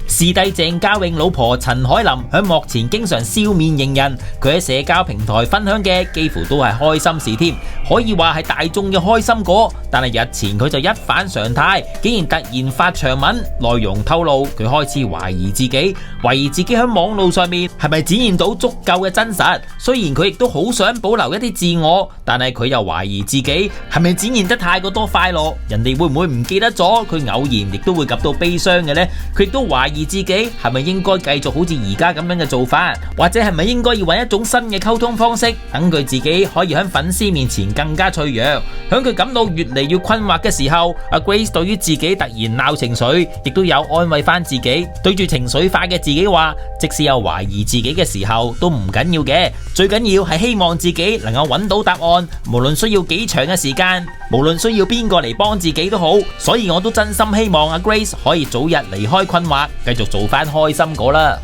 視帝鄭嘉穎老婆陳凱琳響幕前經常笑面迎人，佢喺社交平台分享嘅幾乎都係開心事添，可以話係大眾嘅開心果。但係日前佢就一反常態，竟然突然發長文，內容透露佢開始懷疑自己喺網路上面係咪展現到足夠嘅真實。雖然佢亦都好想保留一啲自我，但係佢又懷疑自己係咪展現得太過多快樂，人哋會唔會唔記得咗佢偶然亦都會感到悲傷嘅呢？佢亦都懷疑自己係咪應該繼續好似而家咁樣嘅做法，或者係咪應該要揾一種新嘅溝通方式，等佢自己可以喺粉絲面前更加脆弱。響佢感到越嚟越困惑嘅時候，阿 Grace 對於自己突然鬧情緒，亦都有安慰翻自己，對住情緒化嘅自己話，即使有懷疑自己嘅時候都唔緊要嘅，最緊要係希望自己能夠揾到答案，無論需要幾長嘅時間，無論需要邊個嚟幫自己都好。所以我都真心希望阿 Grace 可以早日離開困惑，繼續做翻開心果啦。